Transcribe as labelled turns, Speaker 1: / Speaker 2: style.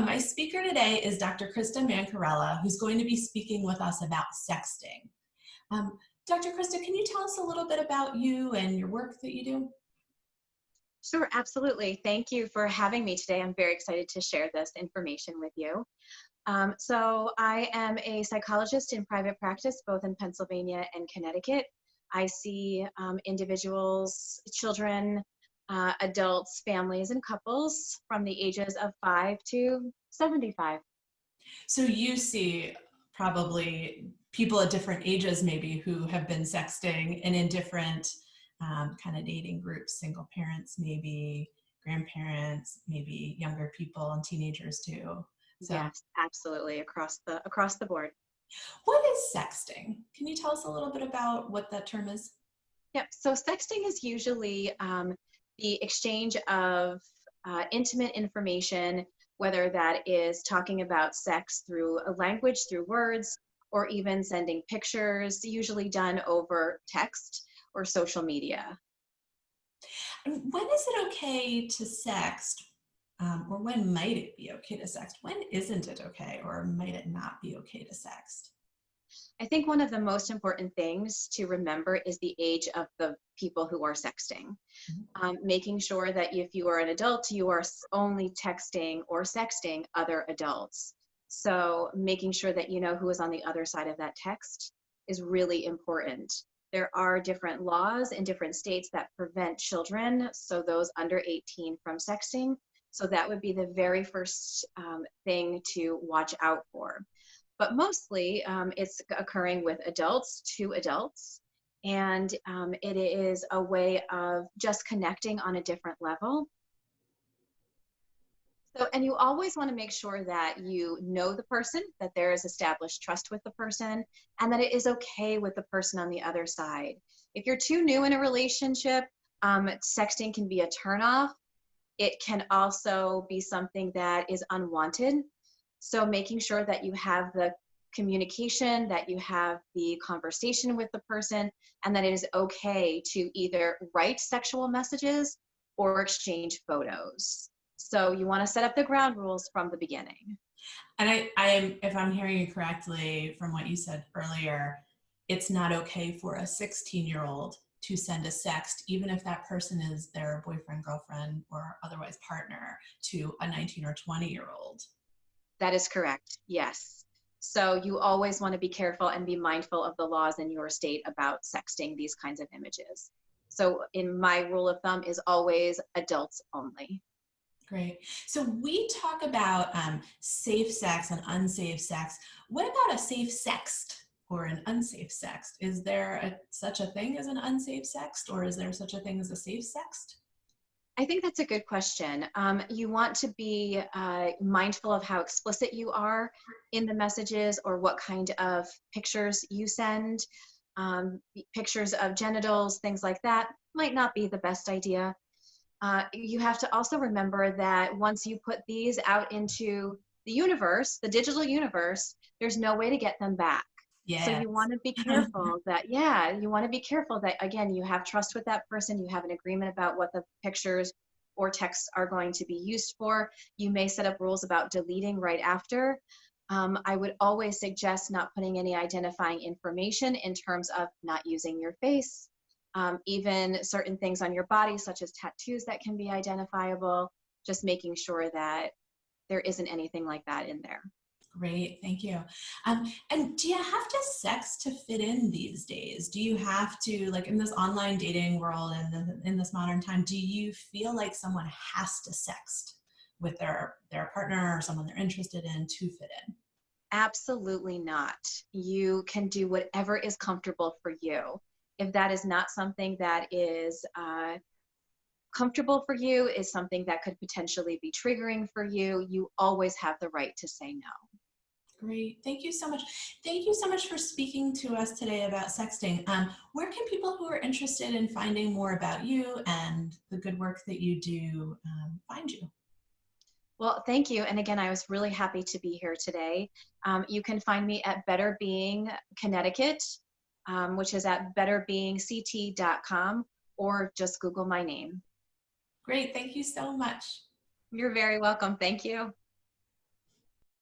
Speaker 1: My speaker today is Dr. Krista Mancarella, who's going to be speaking with us about sexting. Um, Dr. Krista, can you tell us a little bit about you and your work that you do?
Speaker 2: Sure, absolutely. Thank you for having me today. I'm very excited to share this information with you. So I am a psychologist in private practice, both in Pennsylvania and Connecticut. I see individuals, children, adults, families, and couples from the ages of 5 to 75.
Speaker 1: So you see probably people at different ages maybe who have been sexting and in different kind of dating groups, single parents, maybe grandparents, maybe younger people and teenagers too. So
Speaker 2: Yes, absolutely, across the board.
Speaker 1: what is sexting? Can you tell us a little bit about what that term is?
Speaker 2: Yep. So sexting is usually the exchange of intimate information, whether that is talking about sex through a language, through words, or even sending pictures, usually done over text or social media.
Speaker 1: And when is it okay to sext? Or when might it be okay to sext? When isn't it okay, or might it not be okay to sext?
Speaker 2: I think one of the most important things to remember is the age of the people who are sexting. Making sure that if you are an adult, you are only texting or sexting other adults. So making sure that you know who is on the other side of that text is really important. There are different laws in different states that prevent children, so those under 18, from sexting. So that would be the very first thing to watch out for. But mostly it's occurring with adults to adults. And it is a way of just connecting on a different level. So, and you always want to make sure that you know the person, that there is established trust with the person, and that it is okay with the person on the other side. If you're too new in a relationship, sexting can be a turnoff. It can also be something that is unwanted. So making sure that you have the communication, that you have the conversation with the person, and that it is okay to either write sexual messages or exchange photos. So you want to set up the ground rules from the beginning.
Speaker 1: And I am, if I'm hearing you correctly from what you said earlier, it's not okay for a 16-year-old to send a sext, even if that person is their boyfriend, girlfriend, or otherwise partner, to a 19 or 20-year-old.
Speaker 2: That is correct, yes. So you always want to be careful and be mindful of the laws in your state about sexting these kinds of images. So in my rule of thumb is always adults only.
Speaker 1: Great. So we talk about safe sex and unsafe sex. What about a safe sext or an unsafe sext? Is there such a thing as an unsafe sext, or is there such a thing as a safe sext?
Speaker 2: I think that's a good question. You want to be mindful of how explicit you are in the messages or what kind of pictures you send. Pictures of genitals, things like that, might not be the best idea. You have to also remember that once you put these out into the universe, the digital universe, there's no way to get them back.
Speaker 1: Yes.
Speaker 2: So you want to be careful that, yeah, you want to be careful that, again, you have trust with that person, you have an agreement about what the pictures or texts are going to be used for. You may set up rules about deleting right after. I would always suggest not putting any identifying information in terms of not using your face, even certain things on your body, such as tattoos that can be identifiable, just making sure that there isn't anything like that in there.
Speaker 1: Great, thank you. And do you have to sex to fit in these days? Do you have to, like in this online dating world and in this modern time, do you feel like someone has to sext with their partner or someone they're interested in to fit in?
Speaker 2: Absolutely not. You can do whatever is comfortable for you. If that is not something that is comfortable for you, is something that could potentially be triggering for you, you always have the right to say no.
Speaker 1: Great. Thank you so much. Thank you so much for speaking to us today about sexting. Where can people who are interested in finding more about you and the good work that you do find you?
Speaker 2: Well, thank you. And again, I was really happy to be here today. You can find me at Better Being Connecticut, which is at betterbeingct.com, or just Google my name.
Speaker 1: Great. Thank you so much.
Speaker 2: You're very welcome. Thank you.